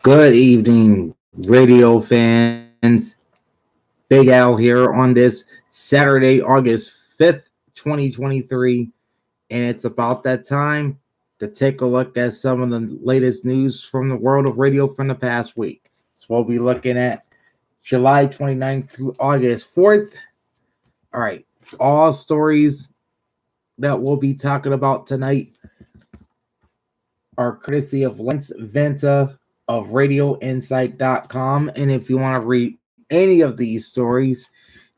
Good evening, radio fans. Big Al here on this Saturday, August 5th, 2023. And it's about that time to take a look at some of the latest news from the world of radio from the past week. So we'll be looking at July 29th through August 4th. All right, all stories that we'll be talking about tonight are courtesy of Lance Venta of RadioInsight.com. And if you want to read any of these stories,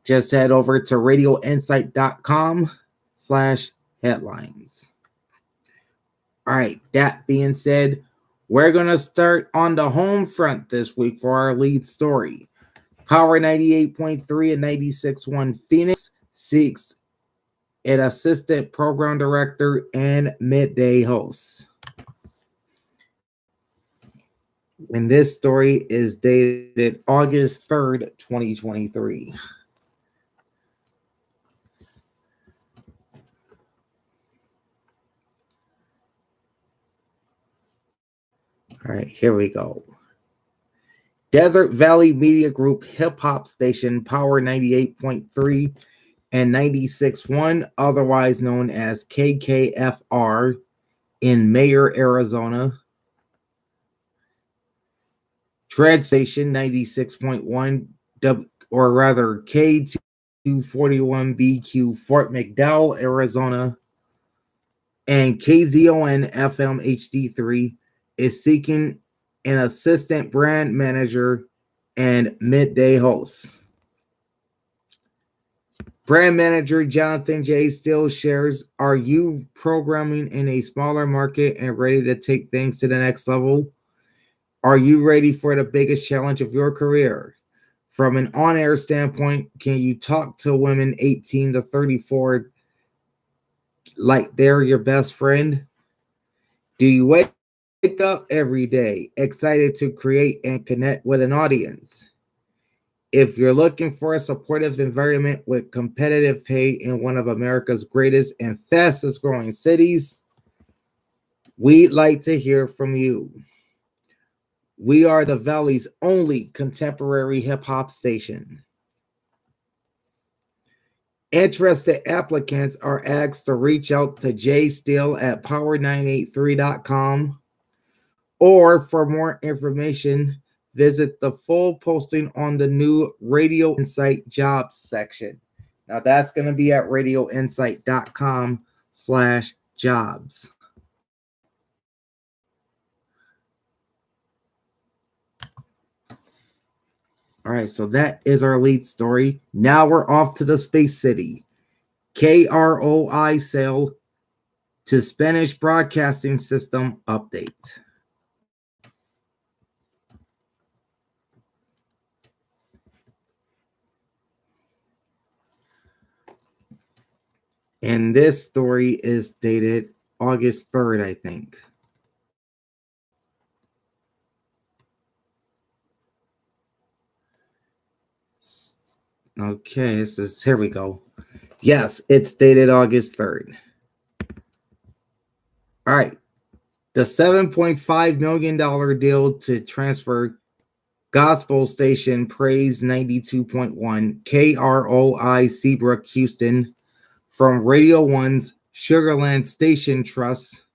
just head over to RadioInsight.com/headlines. All right, that being said, we're going to start on the home front this week for our lead story. Power 98.3 and 96.1 Phoenix seeks an assistant program director and midday host. And this story is dated August 3rd, 2023. All right, here we go. Desert Valley Media Group hip hop station Power 98.3 and 96.1, otherwise known as KKFR, in Mayer, Arizona. Tread Station 96.1, or rather K241BQ, Fort McDowell, Arizona, and KZON FM HD3 is seeking an assistant brand manager and midday host. Brand manager Jonathan J. Steele shares, "Are you programming in a smaller market and ready to take things to the next level? Are you ready for the biggest challenge of your career? From an on-air standpoint, can you talk to women 18 to 34 like they're your best friend? Do you wake up every day excited to create and connect with an audience? If you're looking for a supportive environment with competitive pay in one of America's greatest and fastest growing cities, we'd like to hear from you. We are the Valley's only contemporary hip-hop station. Interested applicants are asked to reach out to Jay Steele at power983.com, or for more information, visit the full posting on the new Radio Insight jobs section. Now that's going to be at radioinsight.com/jobs. All right, so that is our lead story. Now we're off to the Space City. KROI sale to Spanish Broadcasting System update. And this story is dated August 3rd, I think. Okay, here we go. Yes, it's dated August 3rd. All right. The $7.5 million deal to transfer gospel station Praise 92.1 KROI Seabrook, Houston from Radio 1's Sugarland Station Trust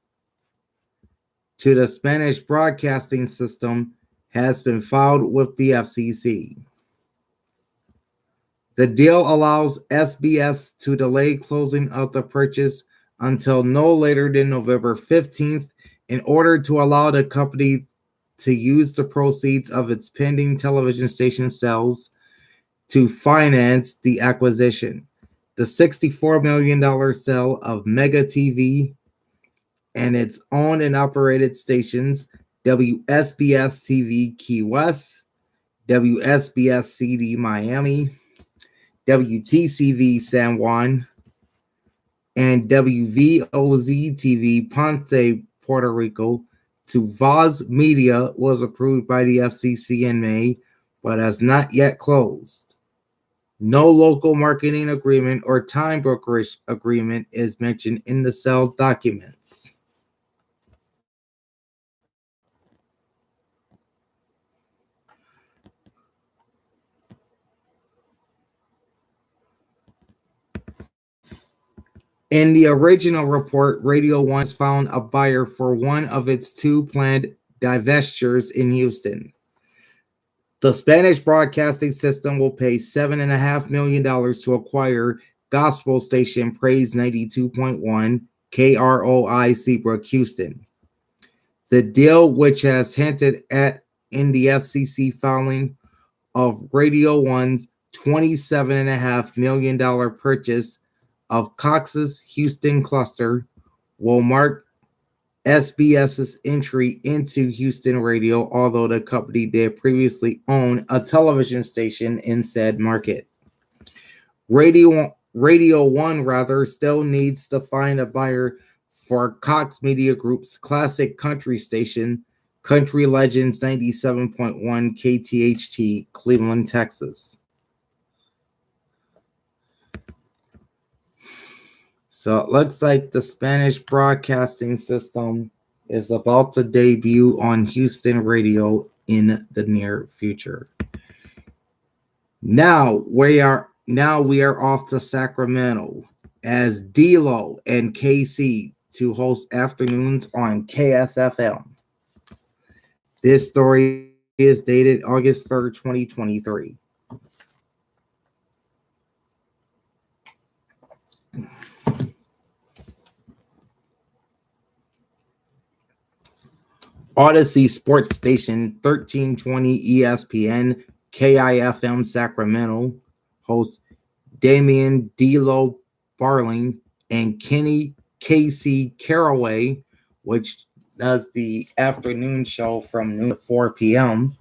to the Spanish Broadcasting System has been filed with the FCC. The deal allows SBS to delay closing of the purchase until no later than November 15th in order to allow the company to use the proceeds of its pending television station sales to finance the acquisition. The $64 million sale of Mega TV and its owned and operated stations, WSBS TV Key West, WSBS CD Miami, WTCV San Juan, and WVOZ TV Ponce, Puerto Rico, to Voz Media was approved by the FCC in May, but has not yet closed. No local marketing agreement or time brokerage agreement is mentioned in the sale documents. In the original report, Radio 1 has found a buyer for one of its two planned divestitures in Houston. The Spanish broadcasting system will pay $7.5 million to acquire gospel station Praise 92.1 KROI Seabrook, Houston. The deal, which has hinted at in the FCC filing of Radio 1's $27.5 million purchase of Cox's Houston cluster, will mark SBS's entry into Houston radio, although the company did previously own a television station in said market. Radio 1 still needs to find a buyer for Cox Media Group's classic country station, Country Legends 97.1 KTHT, Cleveland, Texas. So it looks like the Spanish broadcasting system is about to debut on Houston radio in the near future. Now we are off to Sacramento as D-Lo and KC to host afternoons on KSFM. This story is dated August 3rd, 2023. Odyssey Sports Station 1320 ESPN KIFM Sacramento hosts Damian D-Lo Barling and Kenny Casey Caraway, which does the afternoon show from noon to 4 p.m.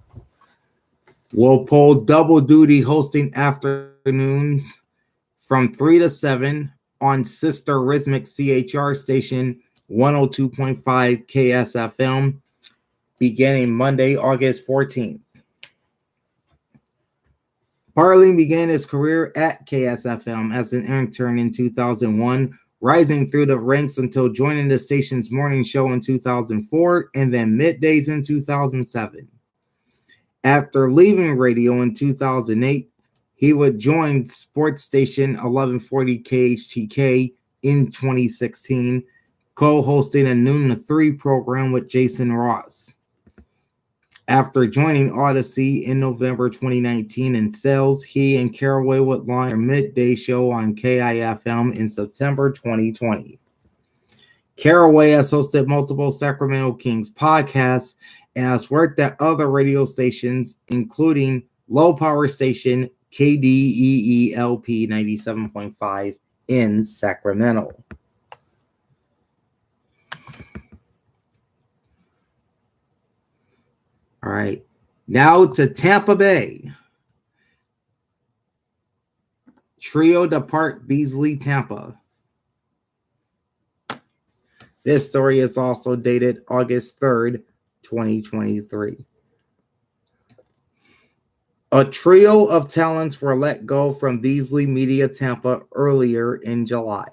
will pull double duty hosting afternoons from 3 to 7 on sister Rhythmic CHR station 102.5 KSFM beginning Monday, August 14th. Barling began his career at KSFM as an intern in 2001, rising through the ranks until joining the station's morning show in 2004 and then middays in 2007. After leaving radio in 2008, he would join sports station 1140 KHTK in 2016, co-hosting a noon to 3 program with Jason Ross. After joining Odyssey in November 2019 in sales, he and Caraway would launch their midday show on KIFM in September 2020. Caraway has hosted multiple Sacramento Kings podcasts and has worked at other radio stations, including low power station KDEELP 97.5 in Sacramento. All right, now to Tampa Bay. Trio depart Beasley, Tampa. This story is also dated August 3rd, 2023. A trio of talents were let go from Beasley Media Tampa earlier in July.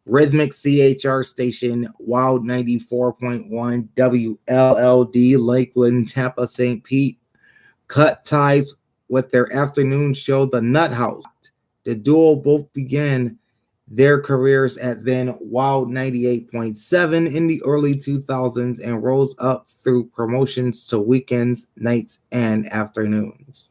Rhythmic CHR station Wild 94.1 WLLD Lakeland, Tampa, St. Pete cut ties with their afternoon show, The Nut House. The duo both began their careers at then Wild 98.7 in the early 2000s and rose up through promotions to weekends, nights, and afternoons.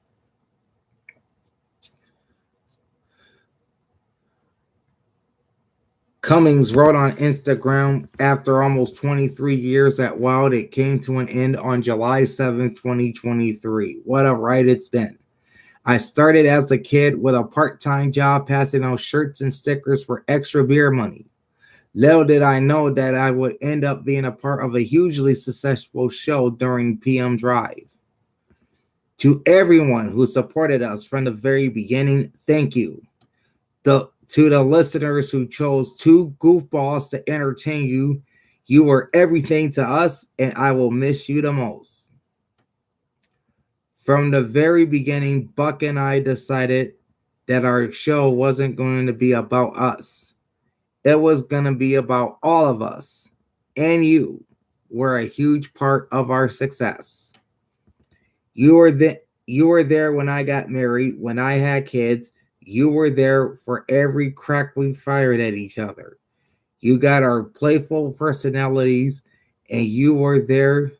Cummings wrote on Instagram, after almost 23 years at Wild, it came to an end on July 7th, 2023. What a ride it's been. I started as a kid with a part-time job passing out shirts and stickers for extra beer money. Little did I know that I would end up being a part of a hugely successful show during PM Drive. To everyone who supported us from the very beginning, thank you. To the listeners who chose two goofballs to entertain you, you were everything to us, and I will miss you the most. From the very beginning, Buck and I decided that our show wasn't going to be about us. It was going to be about all of us, and you were a huge part of our success. You were there when I got married, when I had kids. You were there for every crack we fired at each other. You got our playful personalities, and you were there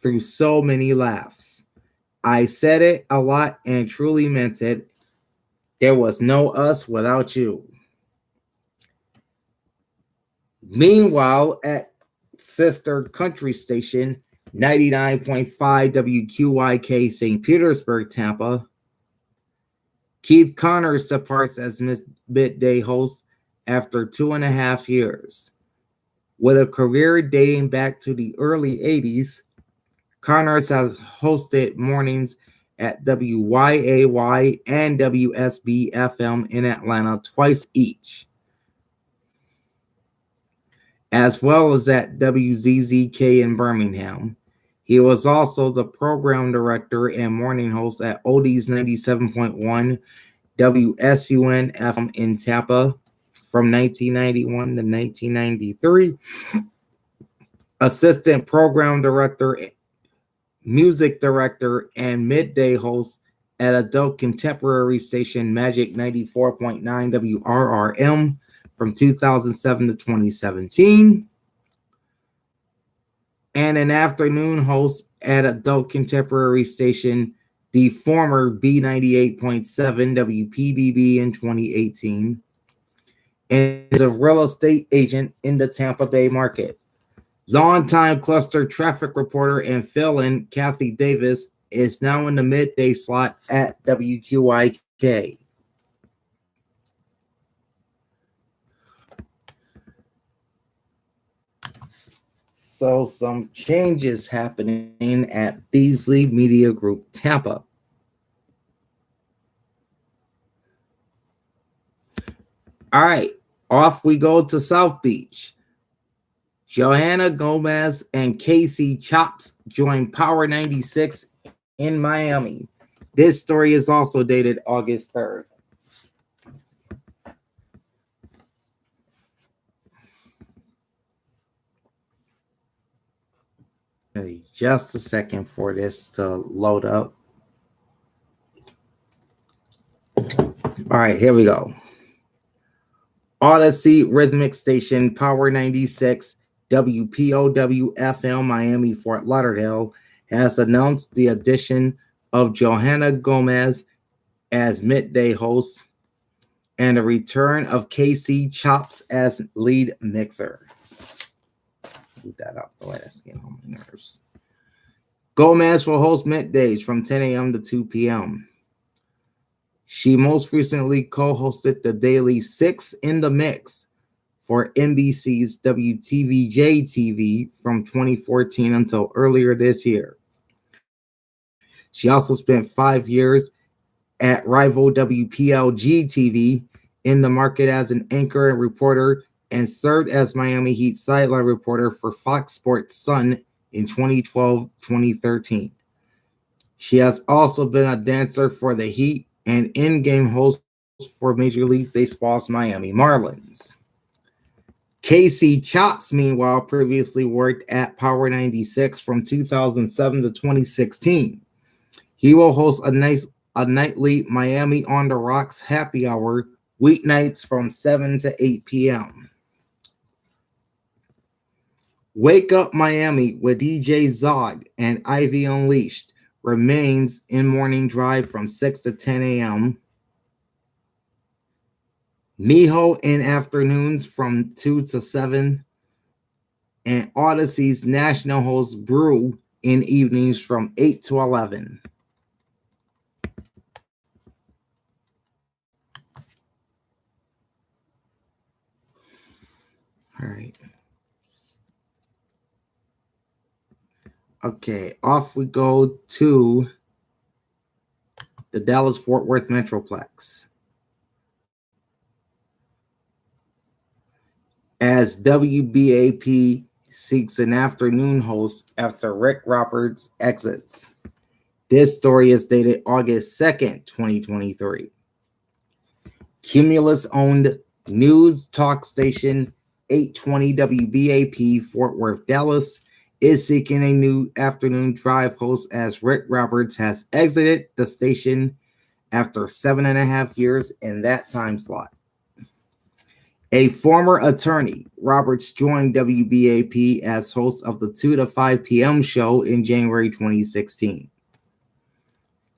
through so many laughs. I said it a lot and truly meant it. There was no us without you. Meanwhile, at sister country station 99.5 WQYK St. Petersburg, Tampa, Keith Connors departs as midday host after 2.5 years. With a career dating back to the early 80s, Connors has hosted mornings at WYAY and WSB FM in Atlanta twice each, as well as at WZZK in Birmingham. He was also the program director and morning host at Oldies 97.1 WSUN FM in Tampa from 1991 to 1993. Assistant program director, music director, and midday host at adult contemporary station Magic 94.9 WRRM from 2007 to 2017. And an afternoon host at adult contemporary station, the former B98.7 WPBB in 2018, and is a real estate agent in the Tampa Bay market. Longtime cluster traffic reporter and fill-in Kathy Davis is now in the midday slot at WQYK. So some changes happening at Beasley Media Group Tampa. All right, off we go to South Beach. Johanna Gomez and Casey Chops join Power 96 in Miami. This story is also dated August 3rd. Just a second for this to load up. All right, here we go. Odyssey Rhythmic Station, Power 96, WPOW FM, Miami, Fort Lauderdale, has announced the addition of Johanna Gomez as midday host and the return of Casey Chops as lead mixer. Move that up the way, that's getting on my nerves. Gomez will host middays from 10 a.m. to 2 p.m. She most recently co-hosted the daily 6 in the Mix for NBC's WTVJ TV from 2014 until earlier this year. She also spent 5 years at rival WPLG TV in the market as an anchor and reporter, and served as Miami Heat sideline reporter for Fox Sports Sun in 2012-2013. She has also been a dancer for the Heat and in-game host for Major League Baseball's Miami Marlins. Casey Chops, meanwhile, previously worked at Power 96 from 2007 to 2016. He will host a nightly Miami on the Rocks happy hour weeknights from 7 to 8 p.m. Wake Up Miami with DJ Zog and Ivy Unleashed remains in morning drive from 6 to 10 a.m. Miho in afternoons from 2 to 7. And Odyssey's national host Brew in evenings from 8 to 11. All right. Okay, off we go to the Dallas-Fort Worth Metroplex. As WBAP seeks an afternoon host after Rick Roberts exits. This story is dated August 2nd, 2023. Cumulus-owned news talk station 820 WBAP Fort Worth, Dallas is seeking a new afternoon drive host as Rick Roberts has exited the station after 7.5 years in that time slot. A former attorney, Roberts joined WBAP as host of the 2 to 5 p.m. show in January 2016.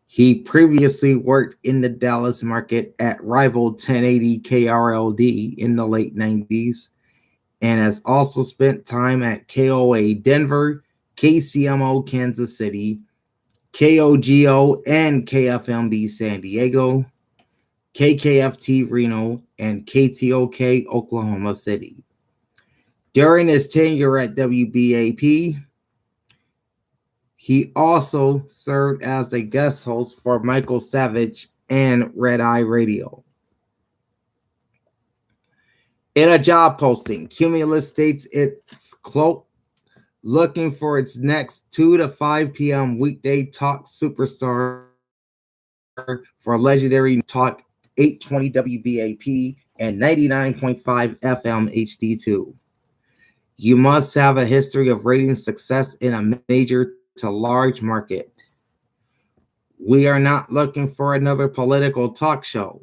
He previously worked in the Dallas market at rival 1080 KRLD in the late 90s and has also spent time at KOA Denver, KCMO Kansas City, KOGO and KFMB San Diego, KKFT Reno, and KTOK Oklahoma City. During his tenure at WBAP, he also served as a guest host for Michael Savage and Red Eye Radio. In a job posting, Cumulus states it's looking for its next 2 to 5 p.m. weekday talk superstar for legendary talk 820 WBAP and 99.5 FM HD2. You must have a history of rating success in a major to large market. We are not looking for another political talk show.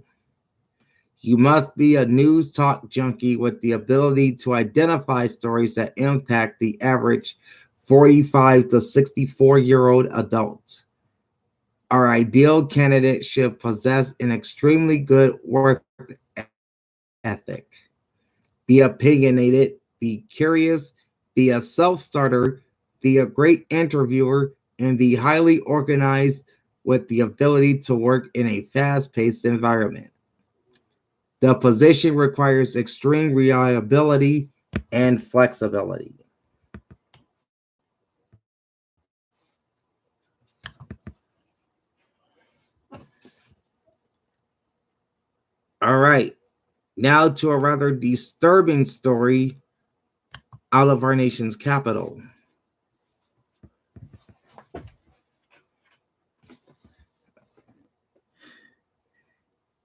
You must be a news talk junkie with the ability to identify stories that impact the average 45 to 64-year-old adult. Our ideal candidate should possess an extremely good work ethic, be opinionated, be curious, be a self-starter, be a great interviewer, and be highly organized with the ability to work in a fast-paced environment. The position requires extreme reliability and flexibility. All right, now to a rather disturbing story out of our nation's capital.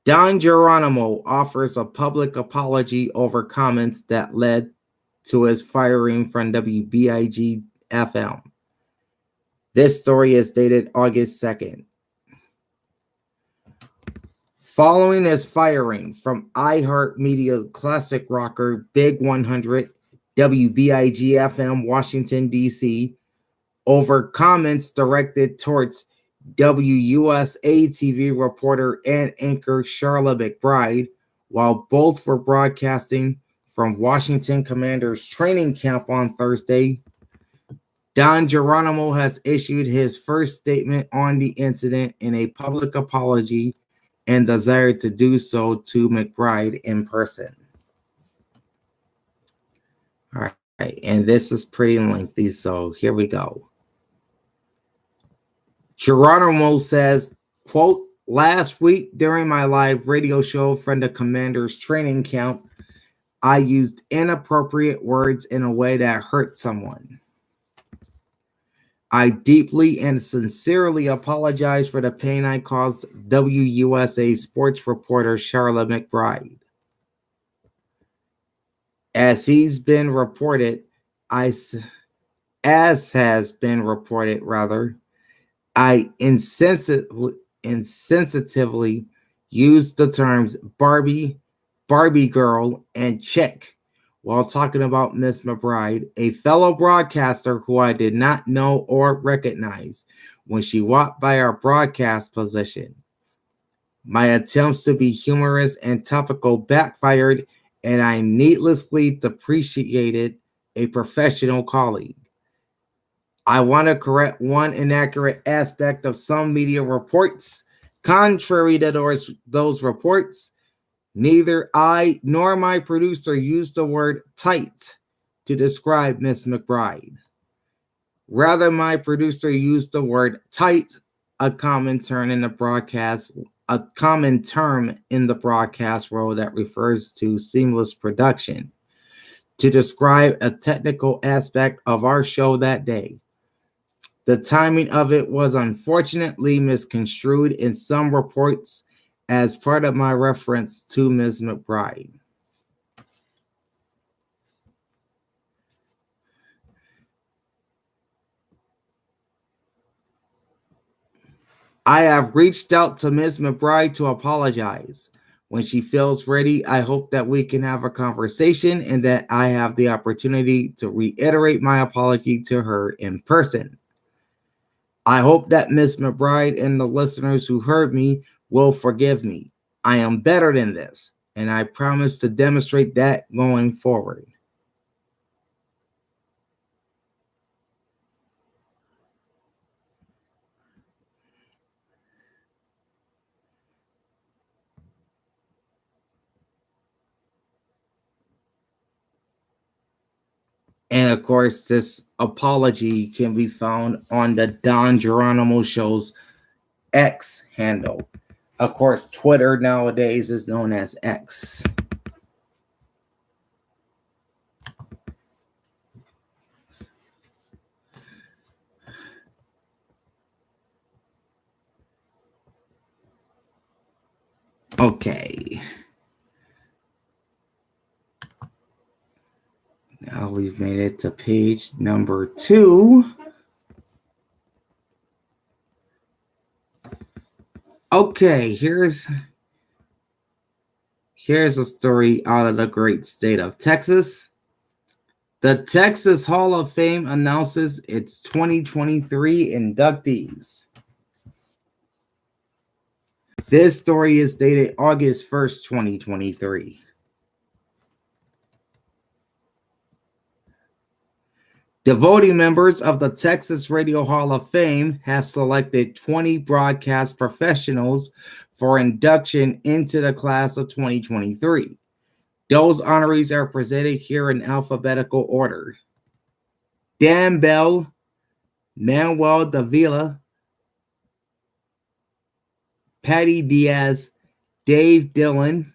Don Geronimo offers a public apology over comments that led to his firing from WBIG FM. This story is dated August 2nd. Following his firing from iHeartMedia classic rocker Big 100 WBIG FM Washington, D.C. over comments directed towards WUSA TV reporter and anchor Charlotte McBride, while both were broadcasting from Washington Commanders training camp on Thursday, Don Geronimo has issued his first statement on the incident in a public apology and desired to do so to McBride in person. All right, and this is pretty lengthy, so here we go. Geronimo says, quote, "Last week during my live radio show from the Commander's training camp, I used inappropriate words in a way that hurt someone. I deeply and sincerely apologize for the pain I caused WUSA sports reporter Charlotte McBride. As has been reported, I insensitively used the terms Barbie girl, and chick while talking about Miss McBride, a fellow broadcaster who I did not know or recognize when she walked by our broadcast position. My attempts to be humorous and topical backfired, and I needlessly depreciated a professional colleague. I want to correct one inaccurate aspect of some media reports. Contrary to those reports, neither I nor my producer used the word tight to describe Miss McBride. Rather, my producer used the word tight, a common term in the broadcast world that refers to seamless production, to describe a technical aspect of our show that day. The timing of it was unfortunately misconstrued in some reports as part of my reference to Ms. McBride. I have reached out to Ms. McBride to apologize. When she feels ready, I hope that we can have a conversation and that I have the opportunity to reiterate my apology to her in person. I hope that Ms. McBride and the listeners who heard me will forgive me. I am better than this, and I promise to demonstrate that going forward. And of course, this apology can be found on the Don Geronimo Show's X handle. Of course, Twitter nowadays is known as X. Okay. Now we've made it to page number 2. Okay, here's a story out of the great state of Texas. The Texas Hall of Fame announces its 2023 inductees. This story is dated August 1st, 2023. The voting members of the Texas Radio Hall of Fame have selected 20 broadcast professionals for induction into the class of 2023. Those honorees are presented here in alphabetical order. Dan Bell, Manuel Davila, Patty Diaz, Dave Dillon,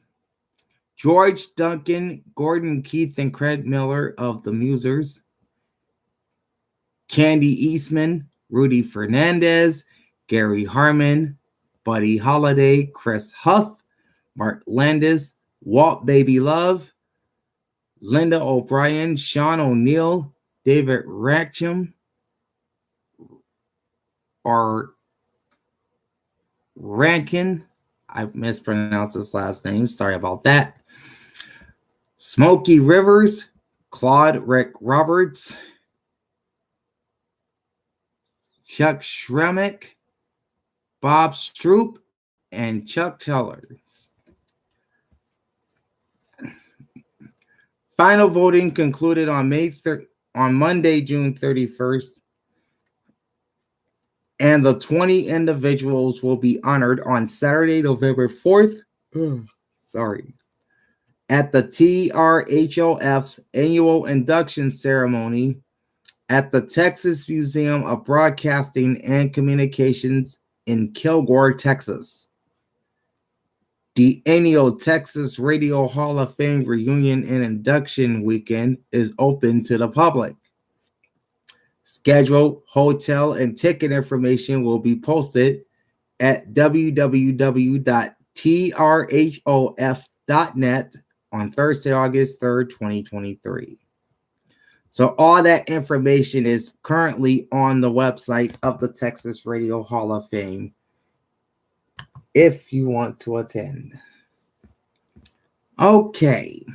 George Duncan, Gordon Keith, and Craig Miller of the Musers, Candy Eastman, Rudy Fernandez, Gary Harmon, Buddy Holliday, Chris Huff, Mark Landis, Walt Baby Love, Linda O'Brien, Sean O'Neill, David Ratcham, or Rankin. I mispronounced his last name. Sorry about that. Smokey Rivers, Claude Rick Roberts, Chuck Shremick, Bob Stroop, and Chuck Teller. Final voting concluded on Monday, June 31st, and the 20 individuals will be honored on Saturday, November 4th. At the TRHOF's annual induction ceremony at the Texas Museum of Broadcasting and Communications in Kilgore, Texas. The annual Texas Radio Hall of Fame reunion and induction weekend is open to the public. Schedule, hotel, and ticket information will be posted at www.trhof.net on Thursday, August 3rd, 2023. So all that information is currently on the website of the Texas Radio Hall of Fame if you want to attend. Okay.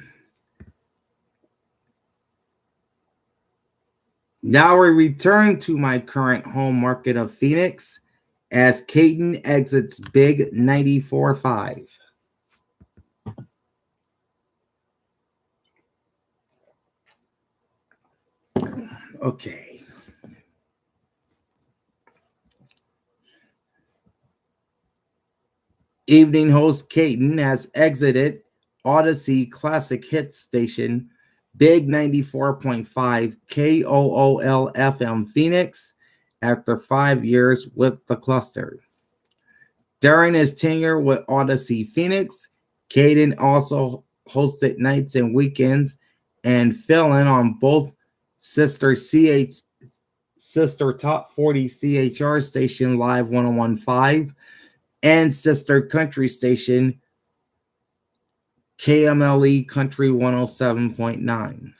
Now we return to my current home market of Phoenix as Caden exits Big 94.5. Okay. Evening host Caden has exited Odyssey Classic Hits Station Big 94.5 KOOL FM Phoenix after 5 years with the cluster. During his tenure with Odyssey Phoenix, Caden also hosted nights and weekends and fill in on both sister Top 40 CHR station Live 101.5 and sister country station KMLE Country 107.9.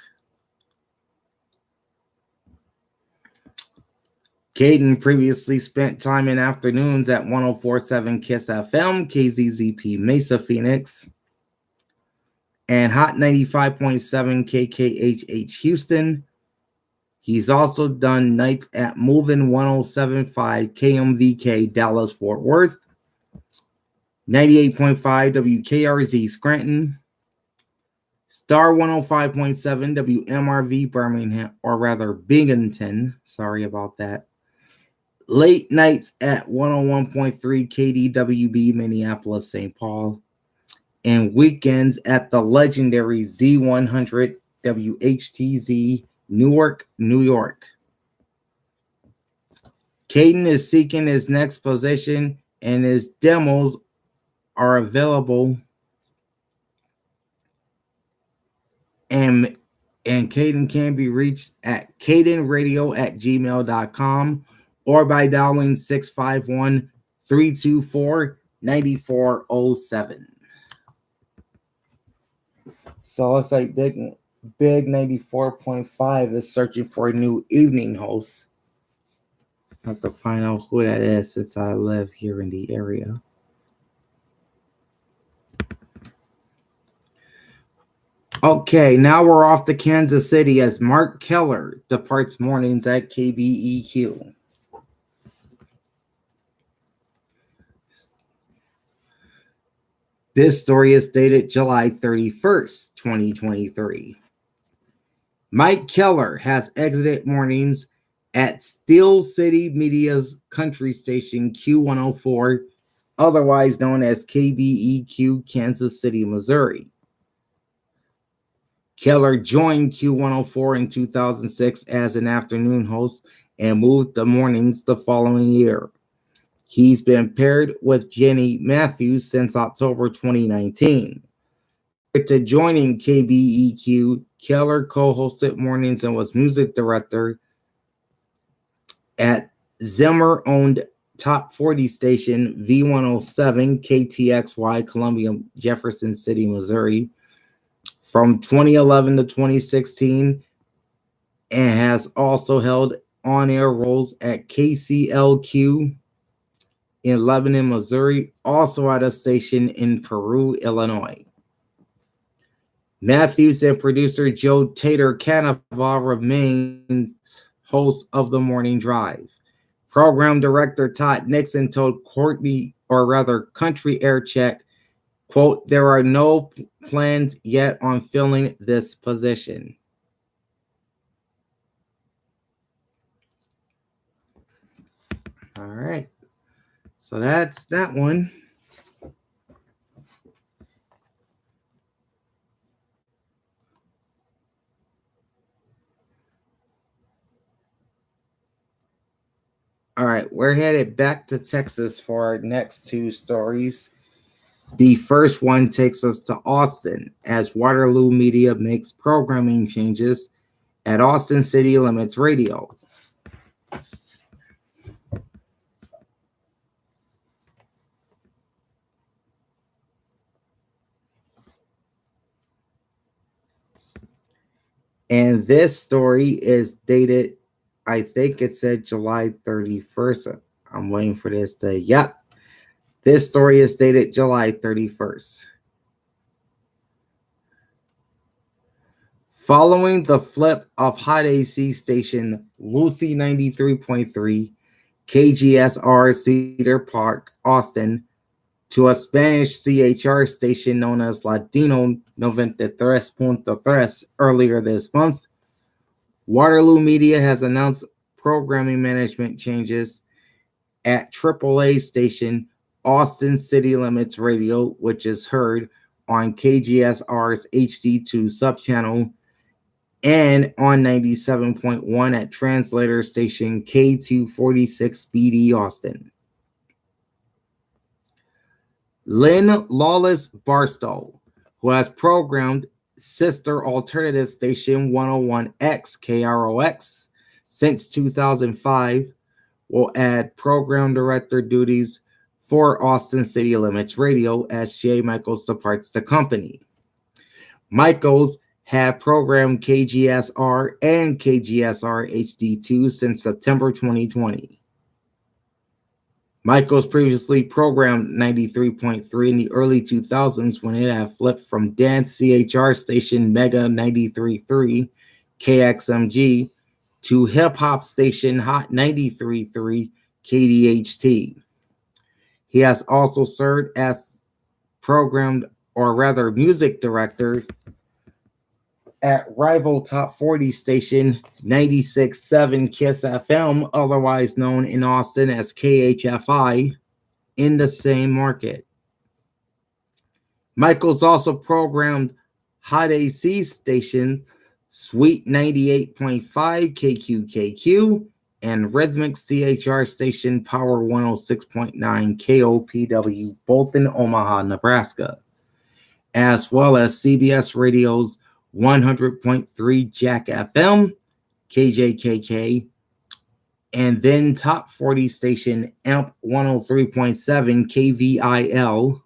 Caden previously spent time in afternoons at 104.7 Kiss FM, KZZP Mesa, Phoenix, and Hot 95.7 KKHH Houston. He's also done nights at Movin' 107.5 KMVK Dallas Fort Worth, 98.5 WKRZ Scranton, Star 105.7 WMRV Birmingham, or rather Binghamton. Sorry about that. Late nights at 101.3 KDWB Minneapolis St. Paul, and weekends at the legendary Z100 WHTZ Newark, New York. Caden is seeking his next position, and his demos are available. And Caden can be reached at cadenradio@gmail.com or by dialing 651-324-9407. So it looks like Big 94.5 is searching for a new evening host. I have to find out who that is since I live here in the area. Okay, now we're off to Kansas City as Mark Keller departs mornings at KBEQ. This story is dated July 31st, 2023. Mike Keller has exited mornings at Steel City Media's country station Q104, otherwise known as KBEQ, Kansas City, Missouri. Keller joined Q104 in 2006 as an afternoon host and moved to mornings the following year. He's been paired with Jenny Matthews since October 2019. Prior to joining KBEQ, Keller co-hosted mornings and was music director at Zimmer-owned Top 40 station V107 KTXY, Columbia, Jefferson City, Missouri, from 2011 to 2016, and has also held on-air roles at KCLQ in Lebanon, Missouri, also at a station in Peru, Illinois. Matthews and producer Joe Tater Canova remain hosts of The Morning Drive. Program director Todd Nixon told Country Air Check, quote, "There are no plans yet on filling this position." All right. So that's that one. All right, we're headed back to Texas for our next two stories. The first one takes us to Austin as Waterloo Media makes programming changes at Austin City Limits Radio. And this story is dated, I think it said July 31st. I'm waiting for this to, yep. This story is dated July 31st. Following the flip of Hot AC station Lucy 93.3, KGSR Cedar Park, Austin, to a Spanish CHR station known as Latino 93.3 earlier this month, Waterloo Media has announced programming management changes at AAA station Austin City Limits Radio, which is heard on KGSR's HD2 subchannel, and on 97.1 at translator station K246 BD Austin. Lynn Lawless Barstow, who has programmed sister alternative station 101X KROX since 2005, will add program director duties for Austin City Limits Radio as Jay Michaels departs the company. Michaels had programmed KGSR and KGSR HD2 since September 2020. Michaels previously programmed 93.3 in the early 2000s when it had flipped from dance CHR station Mega 93.3 KXMG to hip hop station Hot 93.3 KDHT. He has also served as programmed, or rather music director, at rival top 40 station 96.7 Kiss FM, otherwise known in Austin as KHFI, in the same market. Michaels also programmed Hot AC station Sweet 98.5 KQKQ and Rhythmic CHR station Power 106.9 KOPW, both in Omaha, Nebraska, as well as CBS Radio's 100.3 Jack FM, KJKK, and then top 40 station AMP 103.7 KVIL,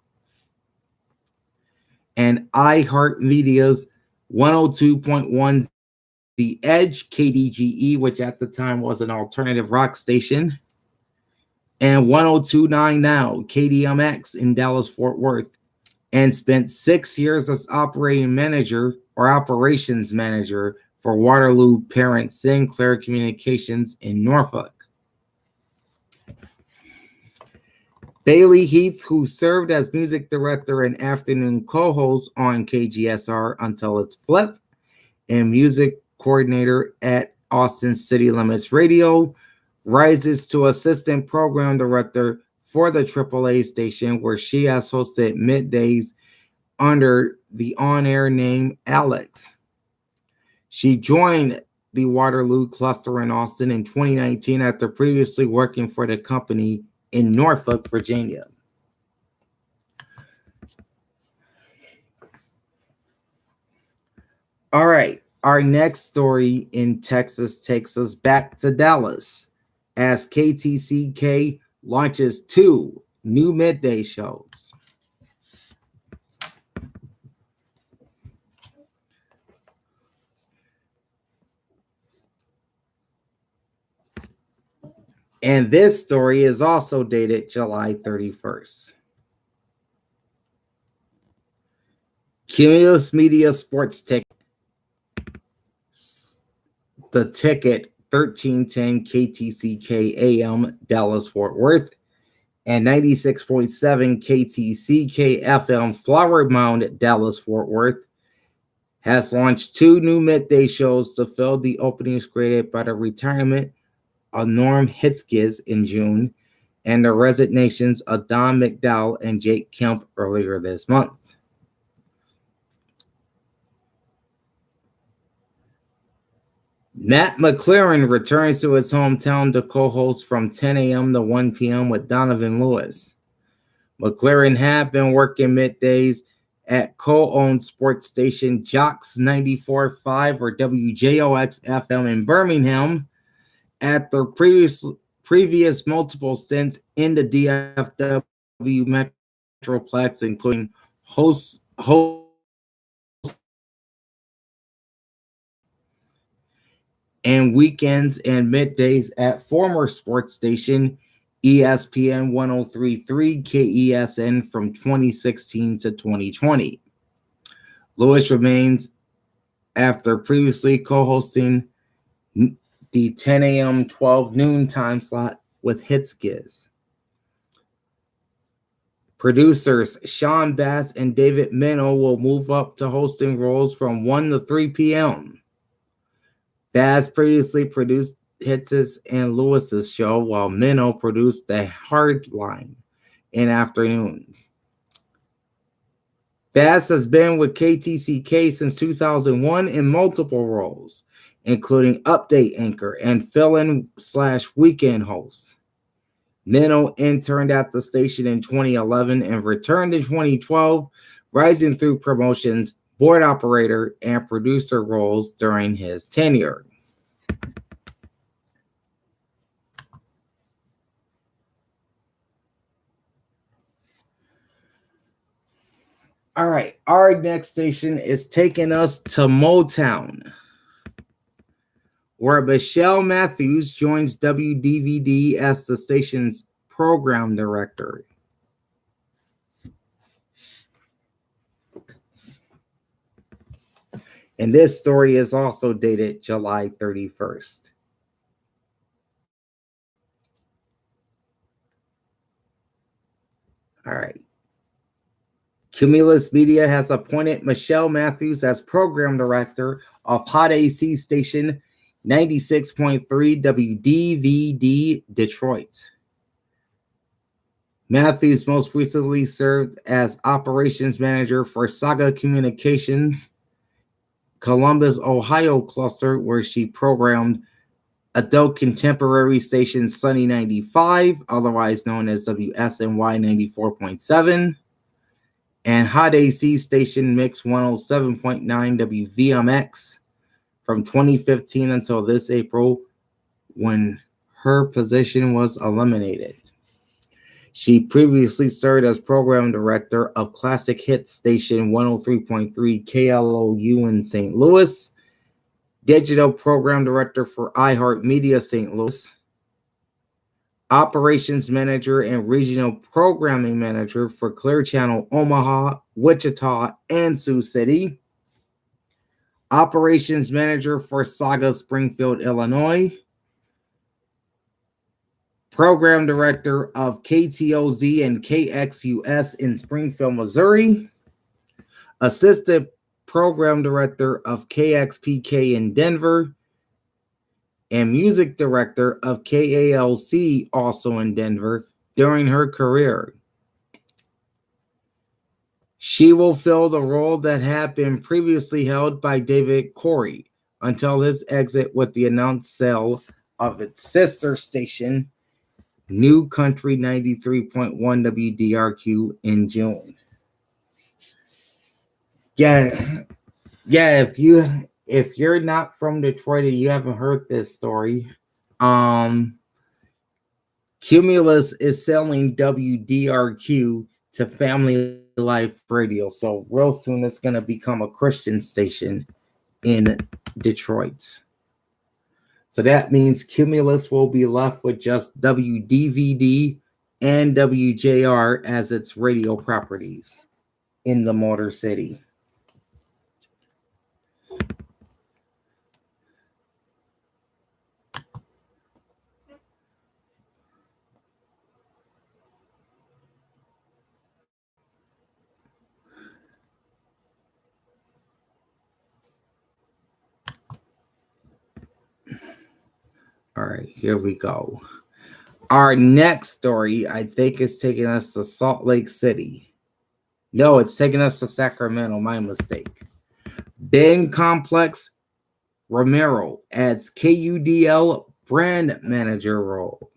and iHeartMedia's 102.1 The Edge KDGE, which at the time was an alternative rock station, and 102.9 Now KDMX in Dallas-Fort Worth, and spent 6 years as operating manager or operations manager for Waterloo parent Sinclair Communications in Norfolk. Bailey Heath, who served as music director and afternoon co-host on KGSR until its flip, and music coordinator at Austin City Limits Radio, rises to assistant program director for the AAA station, where she has hosted middays under the on-air name Alex. She joined the Waterloo cluster in Austin in 2019 after previously working for the company in Norfolk, Virginia. All right, our next story in Texas takes us back to Dallas as KTCK launches 2 new midday shows. And this story is also dated July 31st. Cumulus Media Sports Ticket, the ticket 1310 KTCK AM Dallas Fort Worth, and 96.7 KTCK FM Flower Mound Dallas Fort Worth, has launched 2 new midday shows to fill the openings created by the retirement of Norm Hitzkiss in June and the resignations of Don McDowell and Jake Kemp earlier this month. Matt McLaren returns to his hometown to co-host from 10 a.m. to 1 p.m. with Donovan Lewis. McLaren had been working middays at co-owned sports station Jocks 94.5 or WJOX FM in Birmingham at their previous multiple stints in the DFW Metroplex, including host and weekends and middays at former sports station ESPN 103.3 KESN from 2016 to 2020. Lewis remains after previously co-hosting the 10 a.m. 12 noon time slot with Hitzkiss. Producers Sean Bass and David Minnow will move up to hosting roles from 1 to 3 p.m. Bass previously produced Hitz's and Lewis's show, while Minnow produced The Hardline in afternoons. Bass has been with KTCK since 2001 in multiple roles, including update anchor and fill-in/weekend host. Minnow interned at the station in 2011 and returned in 2012, rising through promotions, board operator, and producer roles during his tenure. All right, our next station is taking us to Motown, where Michelle Matthews joins WDVD as the station's program director. And this story is also dated July 31st. All right. Cumulus Media has appointed Michelle Matthews as program director of Hot AC station 96.3 WDVD Detroit. Matthews most recently served as operations manager for Saga Communications, Columbus, Ohio cluster, where she programmed adult contemporary station Sunny 95, otherwise known as WSNY 94.7, and Hot AC station Mix 107.9 WVMX from 2015 until this April, when her position was eliminated. She previously served as program director of classic hit station 103.3 KLOU in St. Louis, digital program director for iHeartMedia St. Louis, operations manager and regional programming manager for Clear Channel Omaha, Wichita, and Sioux City, operations manager for Saga Springfield, Illinois, program director of KTOZ and KXUS in Springfield, Missouri, assistant program director of KXPK in Denver, and music director of KALC, also in Denver, during her career. She will fill the role that had been previously held by David Corey until his exit with the announced sale of its sister station, New Country 93.1 WDRQ, in June. Yeah, if you're not from Detroit and you haven't heard this story, Cumulus is selling WDRQ to Family Life Radio. So real soon it's going to become a Christian station in Detroit. So that means Cumulus will be left with just WDVD and WJR as its radio properties in the Motor City. All right, here we go. Our next story, I think, is taking us to Salt Lake City. No, it's taking us to Sacramento. My mistake. Ben Complex Romero adds KUDL brand manager role.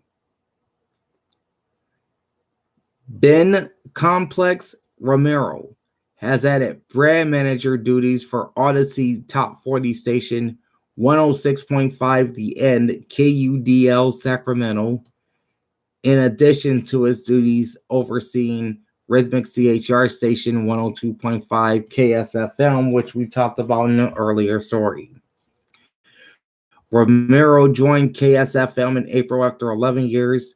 Ben Complex Romero has added brand manager duties for Odyssey Top 40 station 106.5 The End KUDL Sacramento, in addition to his duties overseeing Rhythmic CHR station 102.5 KSFM, which we talked about in an earlier story. Romero joined KSFM in April after 11 years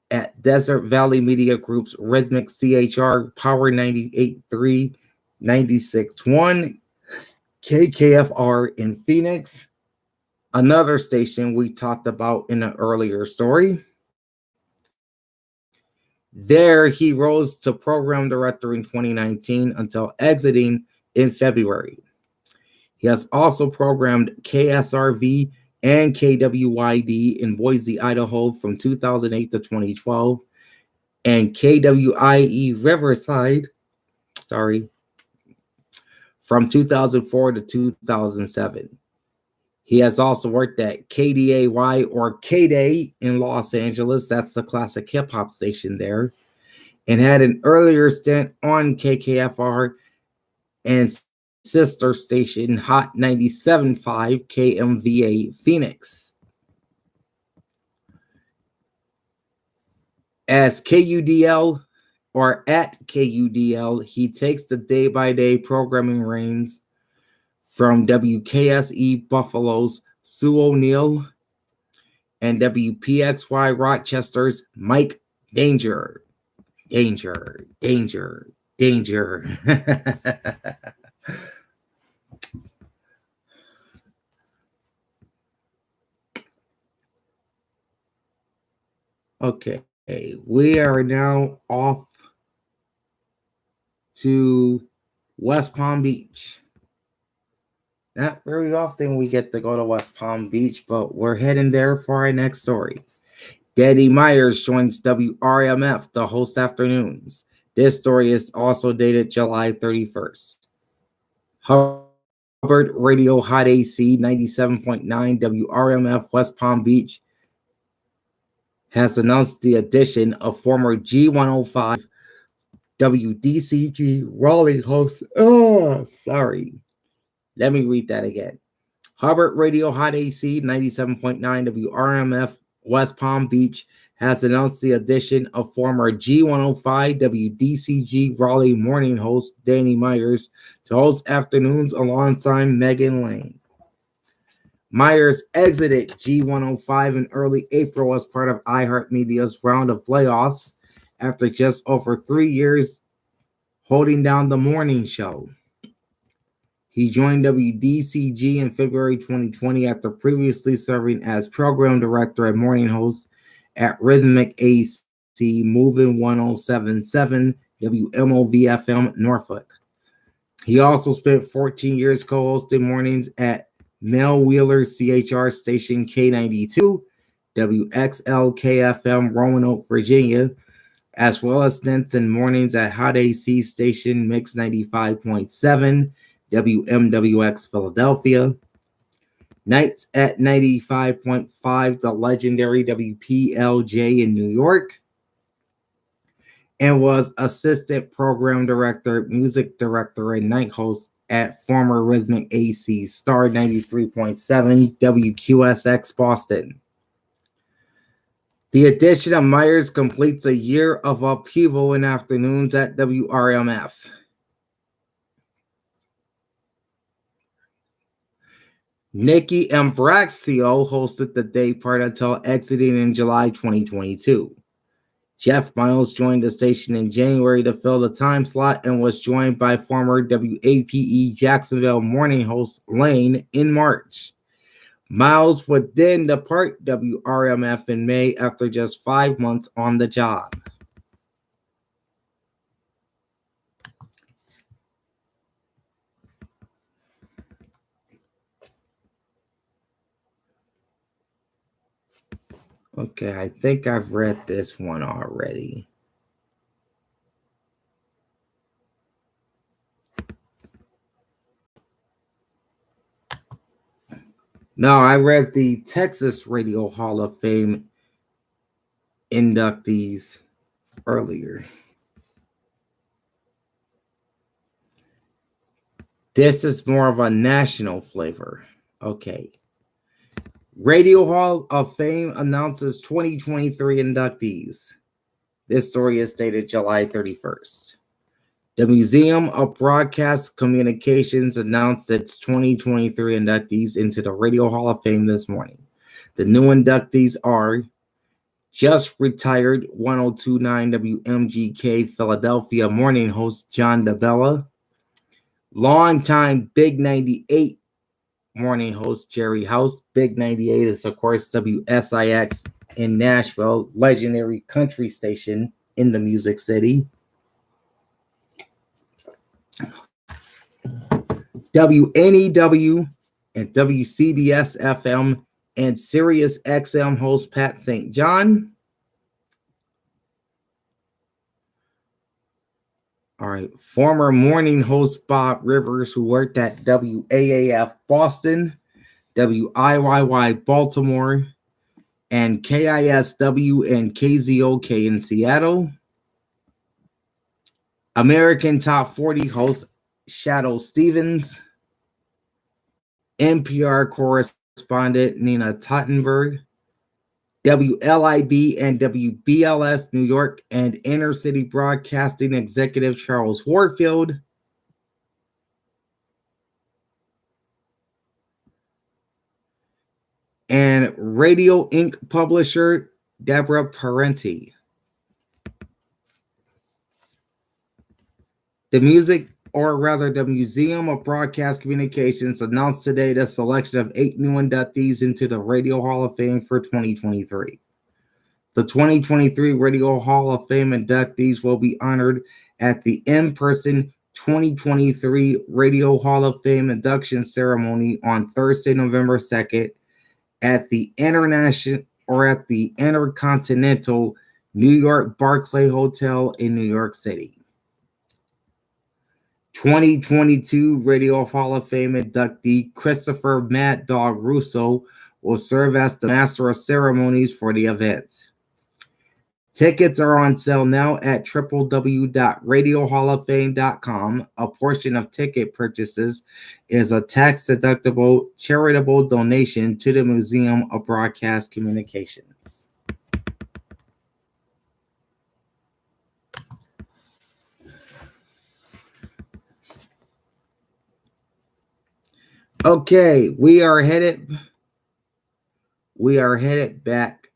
at Desert Valley Media Group's Rhythmic CHR Power 98.3, 96.1 KKFR in Phoenix, another station we talked about in an earlier story. There, he rose to program director in 2019 until exiting in February. He has also programmed KSRV and KWYD in Boise, Idaho from 2008 to 2012, and KWIE Riverside, from 2004 to 2007. He has also worked at KDAY or KDAY in Los Angeles. That's the classic hip hop station there. And had an earlier stint on KKFR and sister station Hot 97.5 KMVA Phoenix. As KUDL or at KUDL. He takes the day-by-day programming reins from WKSE Buffalo's Sue O'Neill and WPXY Rochester's Mike Danger. Danger. Okay, we are now off to West Palm Beach. Not very often we get to go to West Palm Beach, but we're heading there for our next story. Danny Myers joins WRMF to host afternoons. This story is also dated July 31st. Hubbard Radio Hot AC 97.9 WRMF West Palm Beach has announced the addition of former G105 WDCG Raleigh host. Let me read that again. Hubbard Radio Hot AC 97.9 WRMF West Palm Beach has announced the addition of former G105 WDCG Raleigh morning host Danny Myers to host afternoons alongside Megan Lane. Myers exited G105 in early April as part of iHeartMedia's round of layoffs after just over 3 years holding down the morning show. He joined WDCG in February 2020 after previously serving as program director and morning host at Rhythmic AC Moving 1077 WMOV-FM Norfolk. He also spent 14 years co-hosting mornings at Mel Wheeler's CHR station K92, WXLK-FM Roanoke, Virginia, as well as stints in mornings at Hot AC station Mix 95.7, WMWX Philadelphia, nights at 95.5, the legendary WPLJ in New York, and was assistant program director, music director, and night host at former Rhythmic AC Star 93.7 WQSX Boston. The addition of Myers completes a year of upheaval in afternoons at WRMF. Nikki Ambraxio hosted the day part until exiting in July 2022. Jeff Miles joined the station in January to fill the time slot and was joined by former WAPE Jacksonville morning host Lane in March. Miles would then depart WRMF in May after just 5 months on the job. Okay, I think I've read this one already. No, I read the Texas Radio Hall of Fame inductees earlier. This is more of a national flavor. Okay. Radio Hall of Fame announces 2023 inductees. This story is dated July 31st. The Museum of Broadcast Communications announced its 2023 inductees into the Radio Hall of Fame this morning. The new inductees are just retired 1029 WMGK Philadelphia morning host John DeBella, longtime Big 98 morning host Jerry House. Big 98 is, of course, WSIX in Nashville, legendary country station in the Music City. WNEW and WCBS FM and Sirius XM host Pat St. John. All right, former morning host Bob Rivers, who worked at WAAF Boston, WIYY Baltimore, and KISW and KZOK in Seattle. American Top 40 host Shadow Stevens. NPR correspondent Nina Tottenberg. WLIB and WBLS New York and Inner City Broadcasting Executive Charles Warfield, and Radio Inc. publisher Deborah Parenti. The Museum of Broadcast Communications announced today the selection of 8 new inductees into the Radio Hall of Fame for 2023. The 2023 Radio Hall of Fame inductees will be honored at the in-person 2023 Radio Hall of Fame induction ceremony on Thursday, November 2nd at the Intercontinental New York Barclay Hotel in New York City. 2022 Radio Hall of Fame inductee Christopher Mad Dog Russo will serve as the master of ceremonies for the event. Tickets are on sale now at www.radiohalloffame.com. A portion of ticket purchases is a tax-deductible charitable donation to the Museum of Broadcast Communications. Okay, we are headed back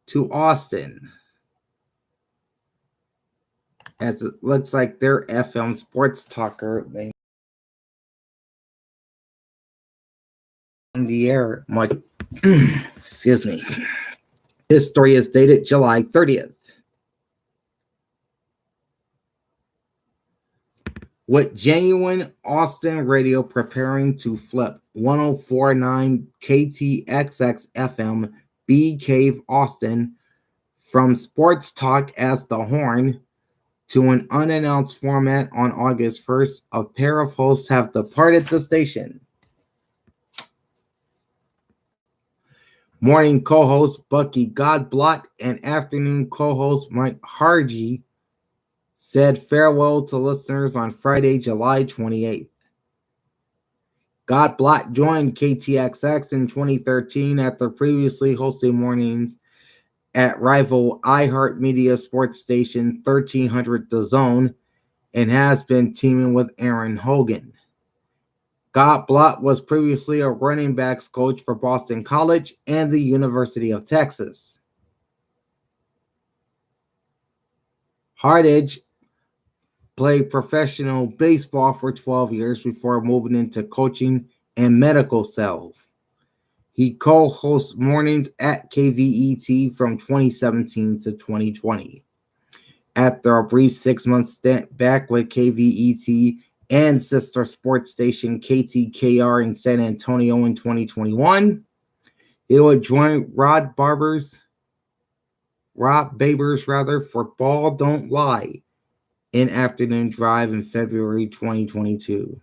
to Austin, as it looks like their FM sports talker in the air. Excuse me. This story is dated July 30th. With genuine Austin radio preparing to flip 104.9 KTXX FM B Cave Austin from sports talk as the Horn to an unannounced format on August 1st, a pair of hosts have departed the station. Morning co-host Bucky Godblot and afternoon co-host Mike Hargy said farewell to listeners on Friday, July 28th. Godblot joined KTXX in 2013 after previously hosting mornings at rival iHeartMedia sports station 1300 The Zone and has been teaming with Aaron Hogan. Godblot was previously a running backs coach for Boston College and the University of Texas. Hardage played professional baseball for 12 years before moving into coaching and medical sales. He co-hosts mornings at KVET from 2017 to 2020. After a brief 6-month stint back with KVET and sister sports station KTKR in San Antonio in 2021, he would join Rob Babers for Ball Don't Lie in Afternoon Drive in February 2022.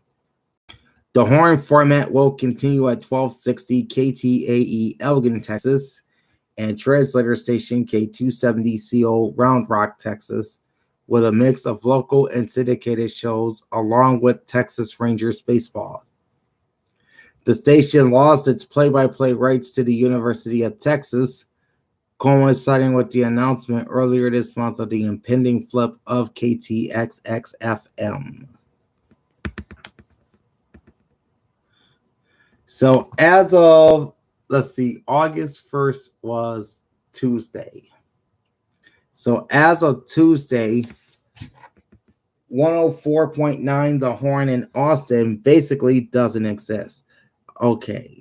The Horn format will continue at 1260 KTAE Elgin, Texas, and translator station K270CO Round Rock, Texas, with a mix of local and syndicated shows along with Texas Rangers baseball. The station lost its play-by-play rights to the University of Texas, coinciding with the announcement earlier this month of the impending flip of KTXX-FM. So as of, August 1st was Tuesday. So as of Tuesday, 104.9 The Horn in Austin basically doesn't exist. Okay.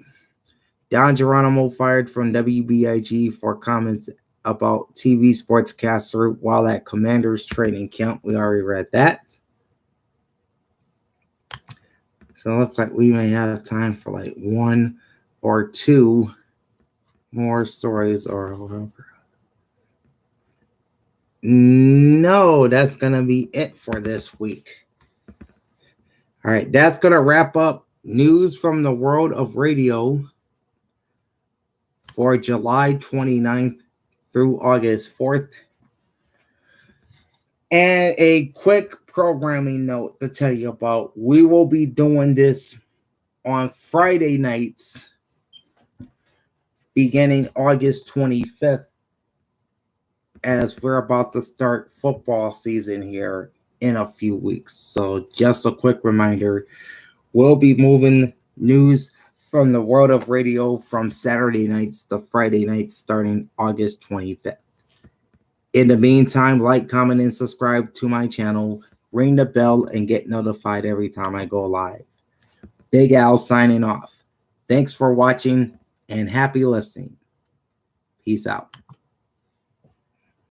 Don Geronimo fired from WBIG for comments about TV sportscaster while at Commanders training camp. We already read that. So it looks like we may have time for like one or two more stories or whatever. No, that's going to be it for this week. All right, that's going to wrap up news from the world of radio for July 29th through August 4th. And a quick programming note to tell you about. We will be doing this on Friday nights beginning August 25th, as we're about to start football season here in a few weeks. So just a quick reminder, we'll be moving news from the world of radio from Saturday nights to Friday nights starting August 25th. In the meantime, like, comment, and subscribe to my channel. Ring the bell and get notified every time I go live. Big Al signing off. Thanks for watching and happy listening. Peace out.